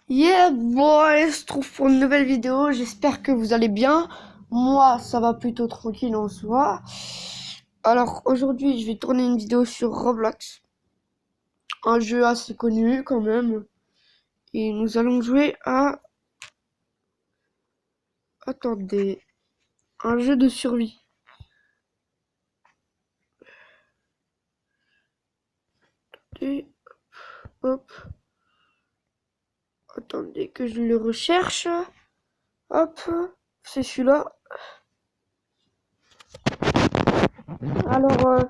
Yeah boy, on se trouve pour une nouvelle vidéo, j'espère que vous allez bien. Moi, ça va plutôt tranquille en soi. Alors aujourd'hui, je vais tourner une vidéo sur Roblox. Un jeu assez connu quand même. Et nous allons jouer à... Attendez. Un jeu de survie. Et... Hop. Attendez que je le recherche. Hop. C'est celui-là. Alors,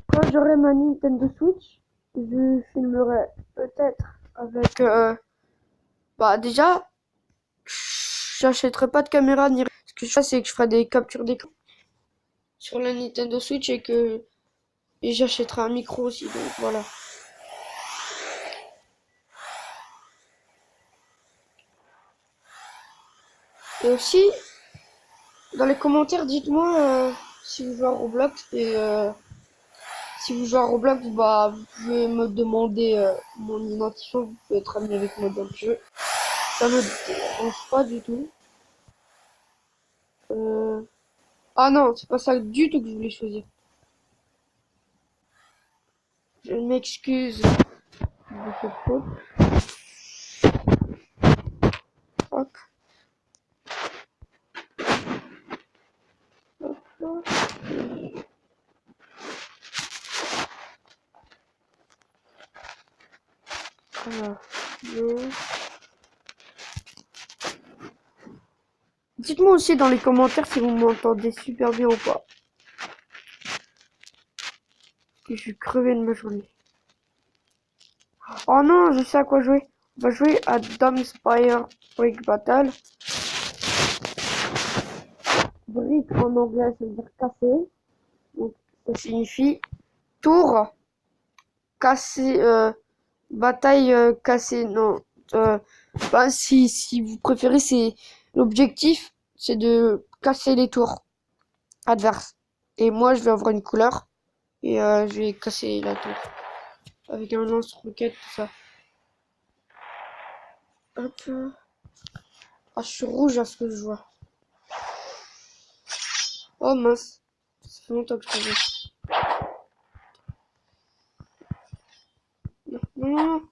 quand j'aurai ma Nintendo Switch, je filmerai peut-être avec... Bah déjà, j'achèterai pas de caméra ni... Ce que je fais, c'est que je ferai des captures d'écran sur la Nintendo Switch et j'achèterai un micro aussi, donc voilà. Et aussi, dans les commentaires, dites-moi si vous jouez à Roblox et si vous jouez à Roblox, bah vous pouvez me demander mon identifiant, vous pouvez être ami avec moi dans le jeu. Ça me dérange pas du tout. Ah non, c'est pas ça du tout que je voulais choisir. Je m'excuse de cette faute. Hop. Hop là. Alors, dites-moi aussi dans les commentaires si vous m'entendez super bien ou pas. Parce que je suis crevé de ma journée. Oh non, je sais à quoi jouer. On va jouer à Domspire Brick Battle. Brick en anglais, ça veut dire casser. Donc, ça signifie tour, casser, bataille cassée. Non. Bah, si vous préférez, c'est l'objectif, c'est de casser les tours adverses. Et moi, je vais avoir une couleur et je vais casser la tour avec un lance-roquette, tout ça. Hop. Ah, je suis rouge à ce que je vois. Oh mince, ça fait longtemps que je faisais. Non, non, non.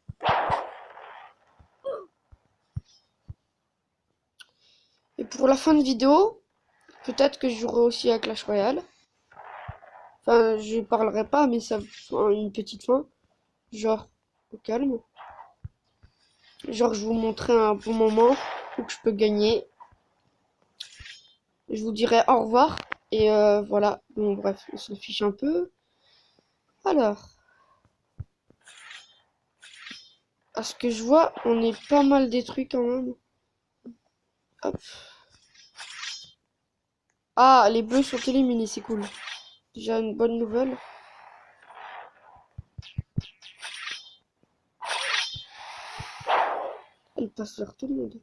Et pour la fin de vidéo, peut-être que je jouerai aussi à Clash Royale. Enfin, je parlerai pas, mais ça fera une petite fin. Genre, au calme. Genre, je vous montrerai un bon moment où je peux gagner. Je vous dirai au revoir. Et voilà. Bon, bref, on s'en fiche un peu. Alors, à ce que je vois, on est pas mal détruit quand même. Hop. Ah, les bleus sont éliminés, c'est cool. Déjà une bonne nouvelle. Elle passe vers tout le monde.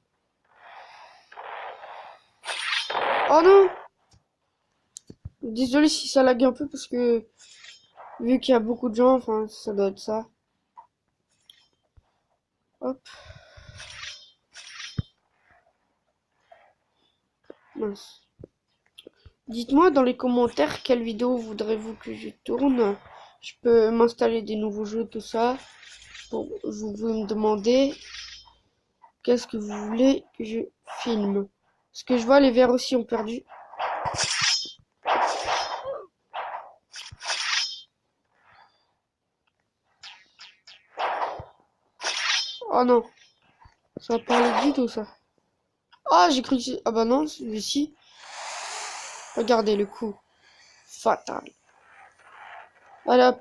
Oh non! Désolé si ça lag un peu parce que vu qu'il y a beaucoup de gens, enfin ça doit être ça. Hop. Mince. Dites-moi dans les commentaires quelle vidéo voudrez-vous que je tourne. Je peux m'installer des nouveaux jeux, tout ça. Bon, vous pouvez me demander qu'est-ce que vous voulez que je filme. Parce que je vois les verts aussi ont perdu. Oh non, ça va pas aller du tout ça. Ah, j'ai cru que... Ah bah non, celui-ci. Regardez le coup. Fatal. Allez hop.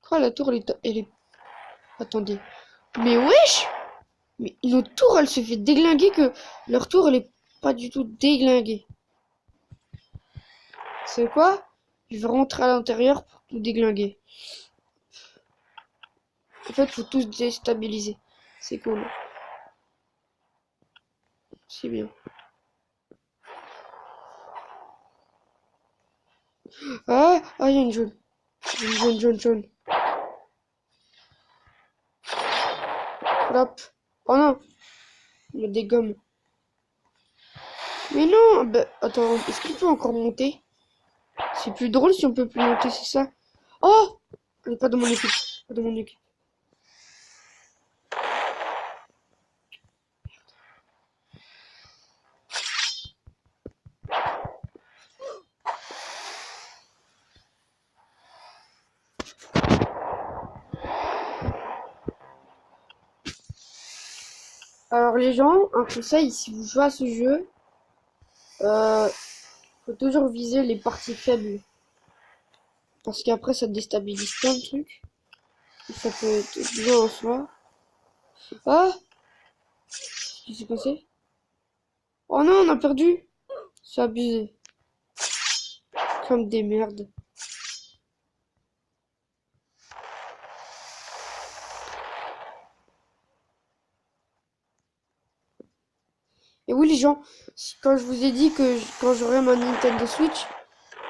Quoi, la tour, elle est... Attendez. Mais wesh! Mais notre tour, elle se fait déglinguer que... Leur tour, elle est pas du tout déglinguée. C'est quoi? Je vais rentrer à l'intérieur pour tout déglinguer. En fait, faut tous déstabiliser. C'est cool. C'est bien. Ah, il y a une jaune. Une jaune. Hop. Oh non, il me dégomme. Mais non, bah, attends, est-ce qu'il peut encore monter? C'est plus drôle si on peut plus monter, c'est ça? Oh! Elle est pas dans mon équipe. Pas dans mon équipe. Alors les gens, un conseil, si vous jouez à ce jeu, faut toujours viser les parties faibles. Parce qu'après ça déstabilise plein de trucs. Et ça peut être bien en soi. Ah! Qu'est-ce qui s'est passé? Oh non, on a perdu! C'est abusé. Comme des merdes. Et oui les gens, quand je vous ai dit que quand j'aurai ma Nintendo Switch,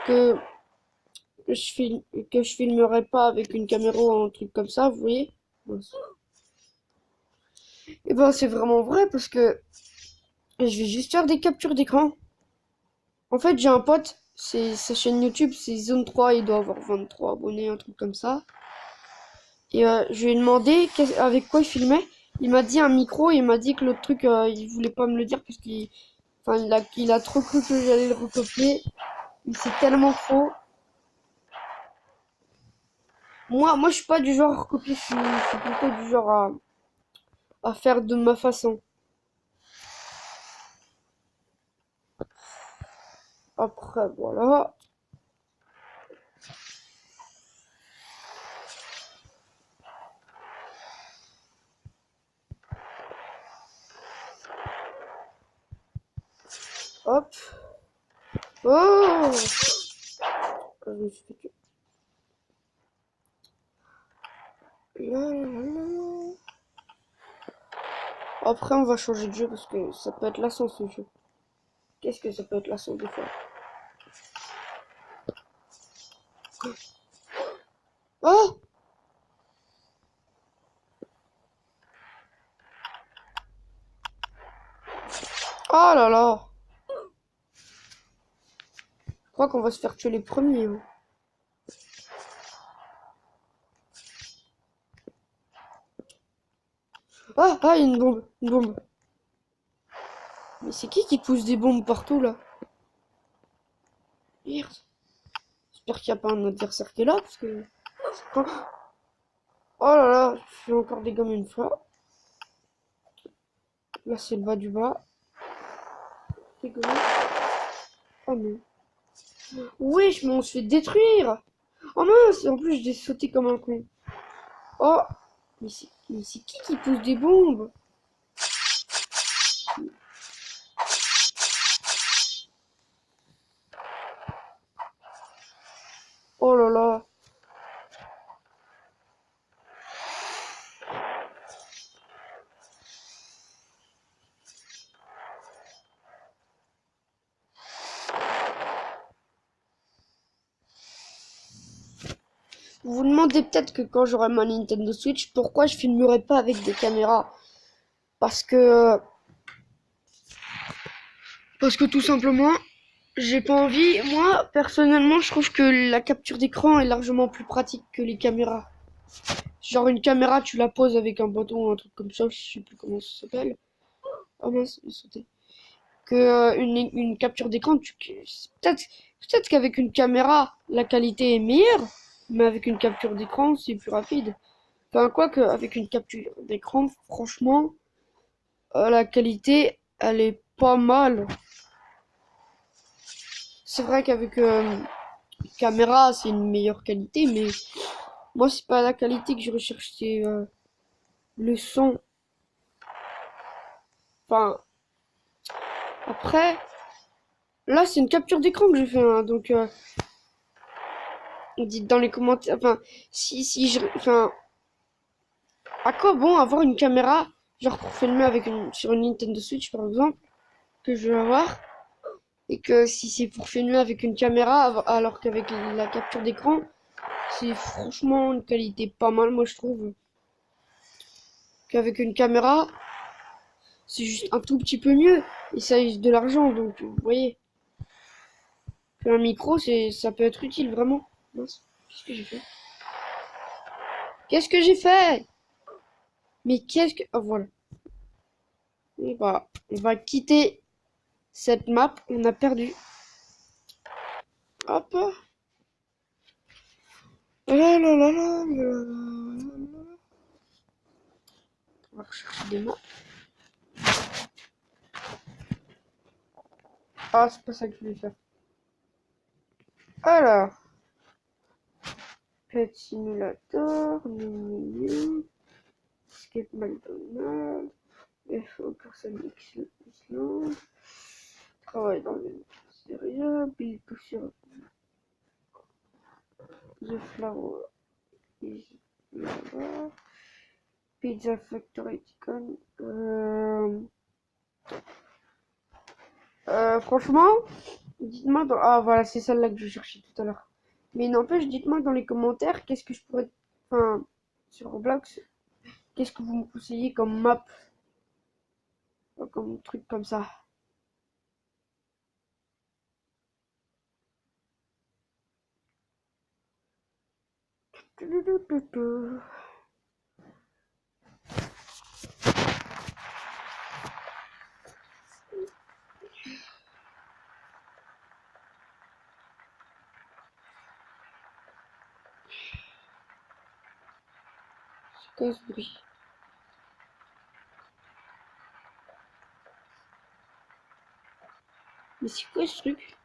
que que je filmerai pas avec une caméra ou un truc comme ça, vous voyez? Et ben c'est vraiment vrai parce que je vais juste faire des captures d'écran. En fait, j'ai un pote, c'est sa chaîne YouTube, c'est Zone 3, il doit avoir 23 abonnés, un truc comme ça. Et je lui ai demandé avec quoi il filmait. Il m'a dit un micro et il m'a dit que l'autre truc, il voulait pas me le dire parce qu'il a trop cru que j'allais le recopier. Mais c'est tellement faux. Moi, je suis pas du genre à recopier, je suis plutôt du genre à faire de ma façon. Après, voilà. Hop. Oh! Je me suis fait... Après, on va changer de jeu parce que ça peut être lassant ce jeu. Qu'est-ce que ça peut être lassant des fois? Oh! Oh là là! Je crois qu'on va se faire tuer les premiers. Hein. Ah! Ah, il y a une bombe! Une bombe! Mais c'est qui pousse des bombes partout là? Merde! J'espère qu'il n'y a pas un adversaire qui est là parce que... Oh là là! Je suis encore dégommé une fois. Là, c'est le bas du bas. Dégommé. Oh non. Wesh, mais on se fait détruire! Oh mince! En plus, j'ai sauté comme un con. Oh! Mais c'est qui pousse des bombes? Oh là là! Vous vous demandez peut-être que quand j'aurai ma Nintendo Switch, pourquoi je filmerai pas avec des caméras? Parce que... Parce que tout simplement, j'ai pas envie. Moi, personnellement, je trouve que la capture d'écran est largement plus pratique que les caméras. Genre une caméra, tu la poses avec un bâton ou un truc comme ça, je sais plus comment ça s'appelle. Oh mince, j'ai sauté. Que une capture d'écran, peut-être qu'avec une caméra, la qualité est meilleure, mais avec une capture d'écran, c'est plus rapide. Enfin, quoi que, avec une capture d'écran, franchement, la qualité, elle est pas mal. C'est vrai qu'avec caméra, c'est une meilleure qualité, mais moi, c'est pas la qualité que je recherche, c'est le son. Enfin, après, là, c'est une capture d'écran que j'ai fait, hein, donc dites dans les commentaires. Enfin, enfin, à quoi bon avoir une caméra, genre pour filmer avec sur une Nintendo Switch par exemple, que je vais avoir, et que si c'est pour filmer avec une caméra, alors qu'avec la capture d'écran, c'est franchement une qualité pas mal, moi je trouve, qu'avec une caméra. C'est juste un tout petit peu mieux. Et ça use de l'argent, donc vous voyez. Un micro, ça peut être utile, vraiment. Mince, qu'est-ce que j'ai fait? Qu'est-ce que j'ai fait? Mais qu'est-ce que... Oh, voilà. Et bah, on va quitter cette map. On a perdu. Hop. Oh là là là là là là. On va rechercher des mots. Ah, c'est pas ça que je voulais faire. Alors. Pet Simulator. Escape McDonald's. FO Person Island. Travail dans les séries. Build to sur The Flower is là-bas. Pizza Factory Icon. Franchement, dites-moi dans... Ah voilà, c'est celle-là que je cherchais tout à l'heure. Mais n'empêche, dites-moi dans les commentaires qu'est-ce que je pourrais... Enfin, sur Roblox, qu'est-ce que vous me conseillez comme map, comme truc comme ça. C'est quoi ce bruit? Mais c'est quoi ce truc?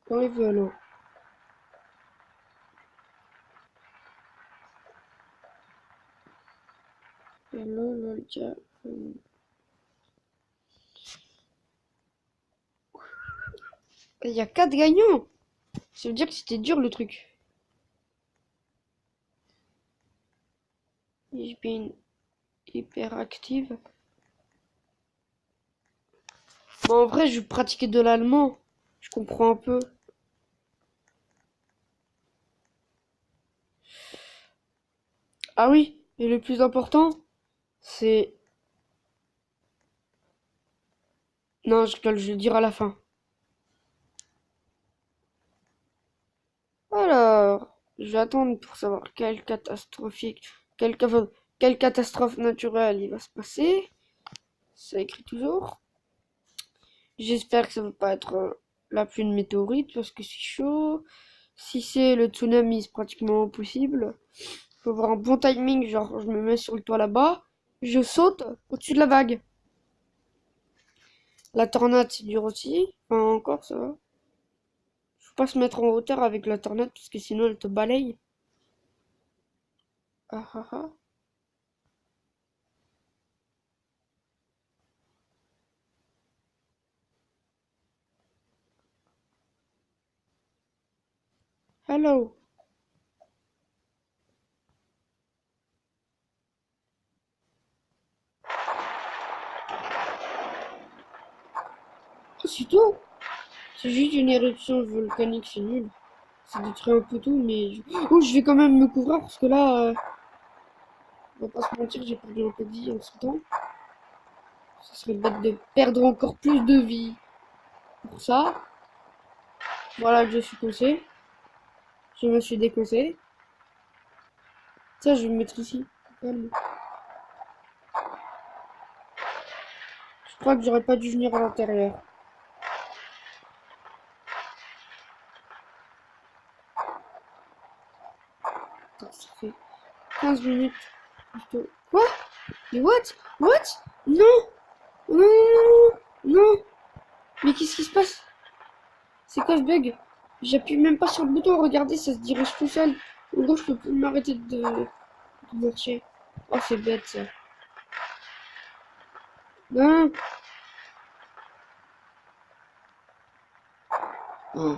Quand il veut alors. Hello, Lolja. Il y a 4 gagnants. Ça veut dire que c'était dur le truc. Ich bin hyperactive. Bon, en vrai, je pratiquais de l'allemand. Je comprends un peu. Ah oui, et le plus important, c'est... Non, je rigole, je vais le dire à la fin. Alors, je vais attendre pour savoir quelle catastrophe naturelle il va se passer. Ça écrit toujours. J'espère que ça va pas être la pluie de météorites parce que c'est chaud. Si c'est le tsunami, c'est pratiquement impossible. Faut avoir un bon timing, genre je me mets sur le toit là-bas, je saute au-dessus de la vague. La tornade, c'est dur aussi. Enfin, encore, ça va. Faut pas se mettre en hauteur avec la tornade parce que sinon elle te balaye. Ah ah ah. Hello. Oh, c'est tout. C'est juste une éruption volcanique, c'est nul. Ça détruit un peu tout, mais... Oh, je vais quand même me couvrir parce que là, on va pas se mentir, j'ai perdu un peu de vie en ce temps. Ce serait bête de perdre encore plus de vie pour ça. Voilà que je suis coincé. Je me suis décoincé. Ça, je vais me mettre ici. Calme. Je crois que j'aurais pas dû venir à l'intérieur. Ça fait 15 minutes. Quoi? Mais what? What? Non! Non, non, non, non, non. Mais qu'est-ce qui se passe? C'est quoi ce bug? J'appuie même pas sur le bouton, regardez, ça se dirige tout seul. En gros, je peux plus m'arrêter de marcher. Oh, c'est bête ça. Non! Oh.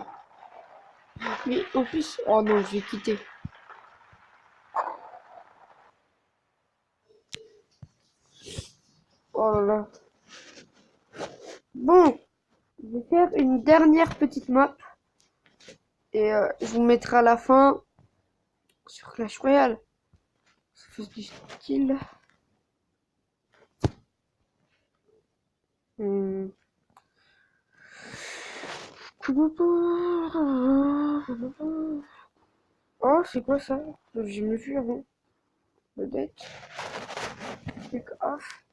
Mais en plus... Oh non, je vais quitter. Oh là là. Bon, je vais faire une dernière petite map. Et je vous mettrai à la fin sur Clash Royale. Ça fait du style. Hmm. Oh, c'est quoi ça? J'ai jamais vu avant. Peut-être. Click off.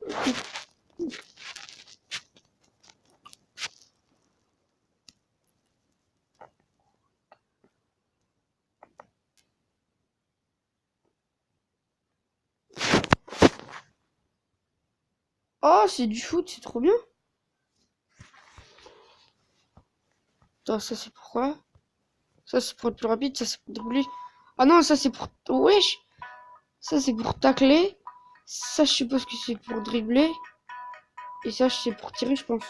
Oh, c'est du foot, c'est trop bien. Attends, ça c'est pourquoi? Ça c'est pour être plus rapide, ça c'est pour dribbler. Ah non, ça c'est pour... Wesh! Ça c'est pour tacler. Ça je suppose que c'est pour dribbler. Et ça c'est pour tirer, je pense.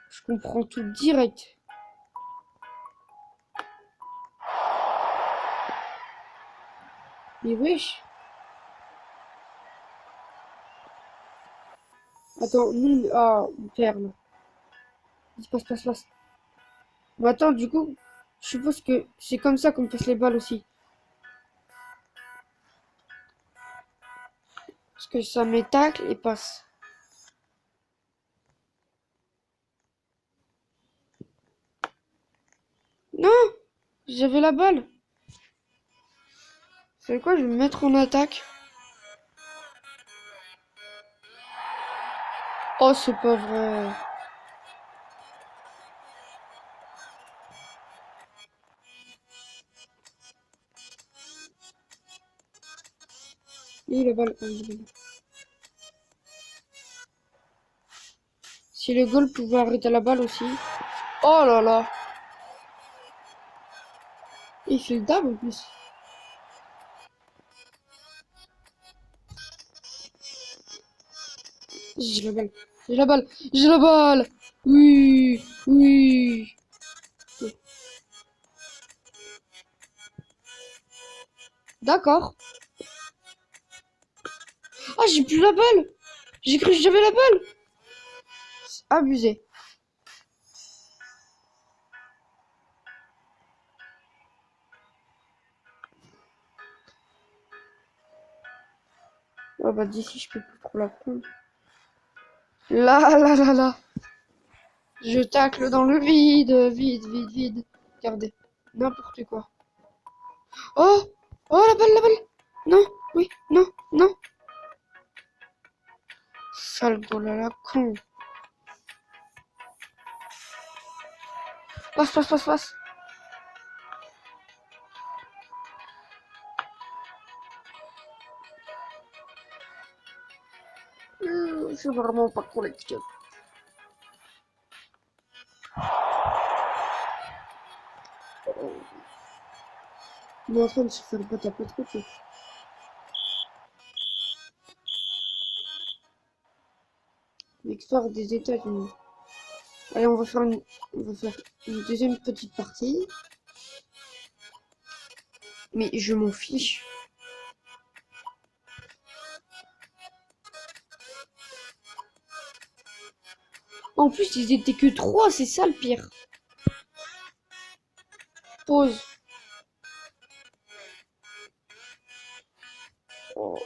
Je comprends tout direct. Mais wesh! Attends, nous... Ah, perle. Passe. Mais attends, du coup, je suppose que c'est comme ça qu'on passe les balles aussi. Parce que ça met tacle et passe. Non! J'avais la balle. C'est quoi? Je vais me mettre en attaque. Oh, c'est pas vrai. Il est la balle. Ah, il est la balle. Si le goal pouvait arrêter la balle aussi. Oh là là. Il fait le dab en plus. J'ai la balle. J'ai la balle. J'ai la balle. Oui. Oui. D'accord. Ah, j'ai plus la balle. J'ai cru que j'avais la balle. C'est abusé. Ah bah d'ici, je peux plus trop la prendre. Là. Je tacle dans le vide. Vide. Regardez. N'importe quoi. Oh. Oh, la balle. Non. Oui. Non. Sale goal à la con. Passe. Je suis vraiment pas collectif. On est en train de se faire le pote à pote. L'histoire des États-Unis. Allez, on va faire une deuxième petite partie. Mais je m'en fiche. En plus, ils étaient que 3, c'est ça le pire. Pause. Oh.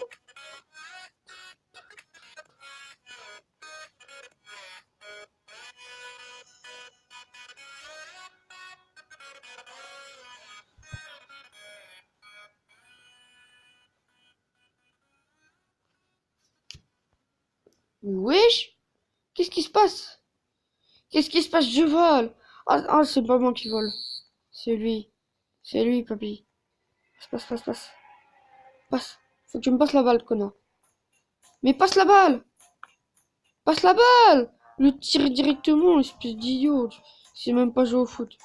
Wesh, qu'est-ce qui se passe? Qu'est-ce qui se passe? Je vole. C'est pas moi qui vole. C'est lui. C'est lui, papy. Passe. Passe. Faut que tu me passes la balle, connard. Mais passe la balle. Passe la balle. Le tire directement, espèce d'idiot. C'est même pas jouer au foot.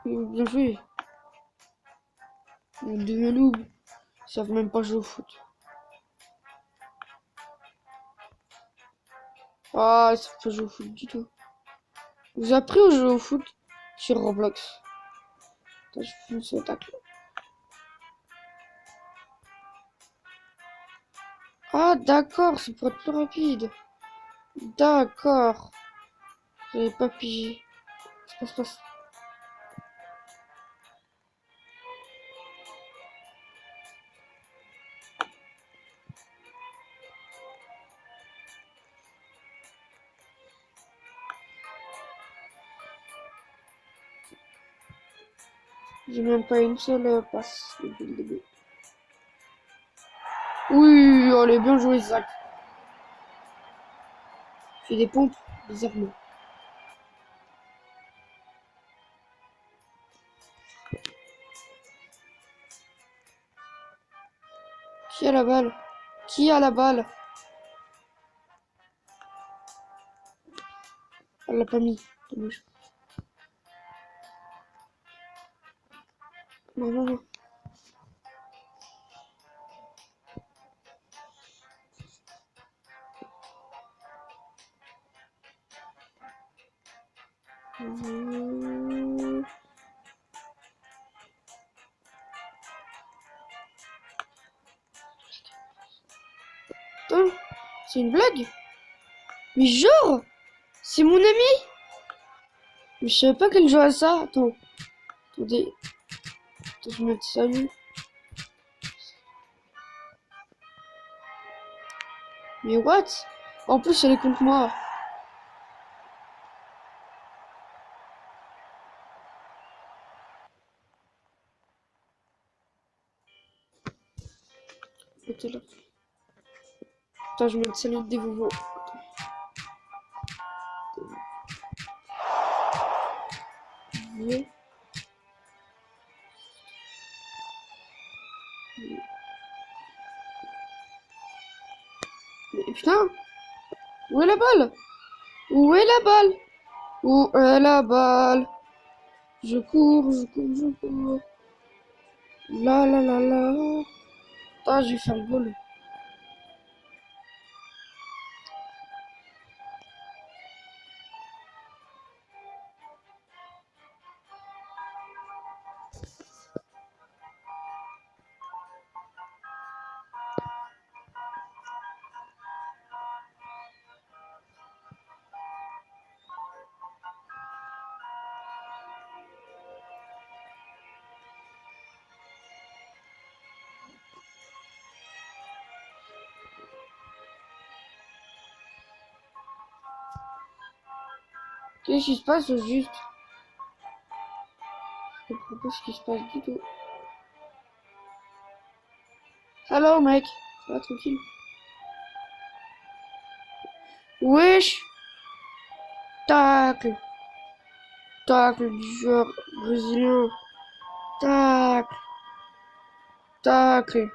Bien joué. On devient noob. Ils savent même pas jouer au foot. Ah, ils savent pas jouer au foot du tout. Vous avez appris au jeu au foot sur Roblox. Attends, je fais une seule tacle. Ah, d'accord, c'est pour être plus rapide. D'accord. J'avais pas pigé. Passe. J'ai même pas une seule passe depuis le début. Oui, oh, elle est bien jouée, Zach. J'ai des pompes, bizarrement. Qui a la balle? Qui a la balle? Elle l'a pas mis. Dommage. Non. Putain, c'est une blague? Mais genre, c'est mon ami? Mais je savais pas qu'elle jouait à ça. Attendez. Attends, je vais mettre salut. Mais what? En plus, elle est contre moi. C'était là. Attends, je vais mettre salut des Vovos. Mais putain, où est la balle? Où est la balle? Où est la balle? Je cours. La. Ah, je vais faire le goal. Qu'est-ce qui se passe au juste? Je comprends pas ce qui se passe du tout. Alors mec, ça va tranquille? Wesh! Tacle! Tacle du joueur brésilien! Tacle! Tacle!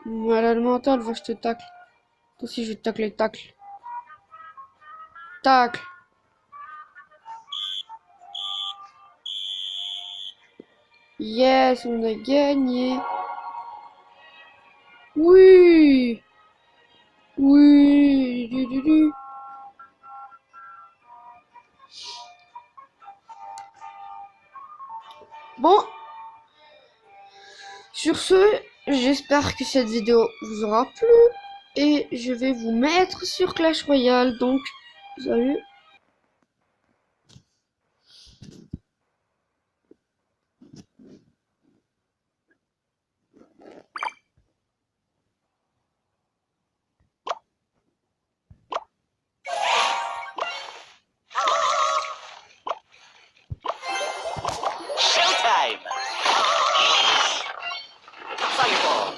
Malade mental, va je te tacle. Toi aussi je vais te tacler, tacle. Tacle! Yes, on a gagné! Oui! Oui! Bon, sur ce, j'espère que cette vidéo vous aura plu et je vais vous mettre sur Clash Royale. Donc, salut. Showtime! Fireball!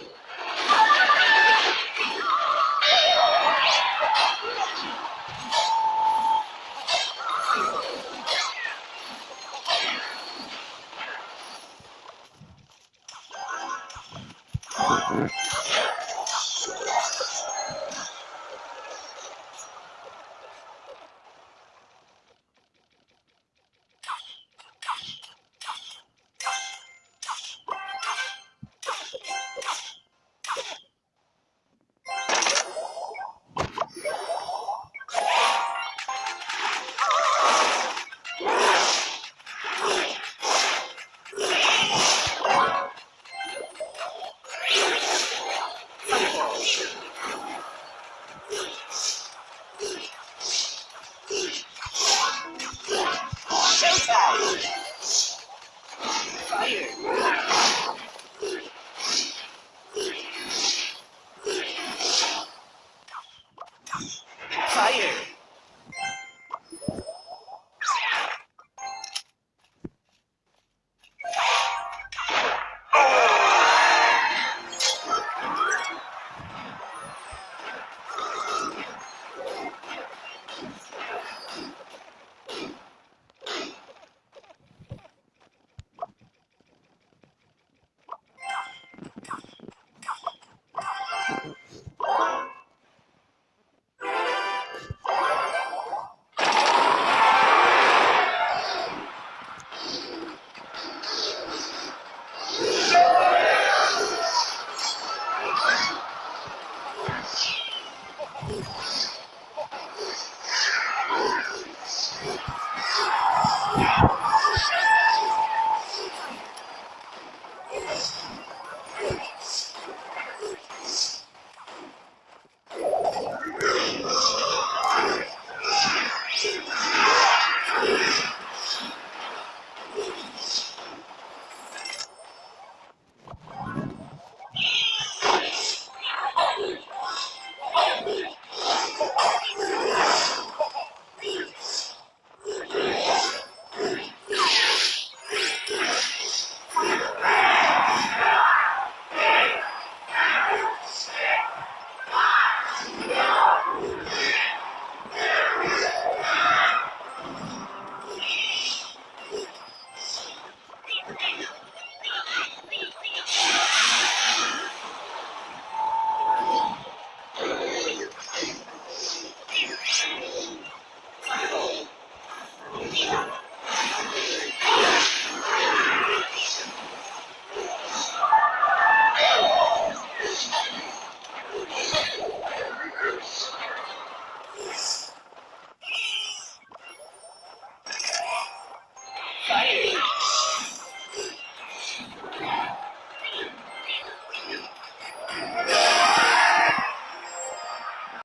Fire!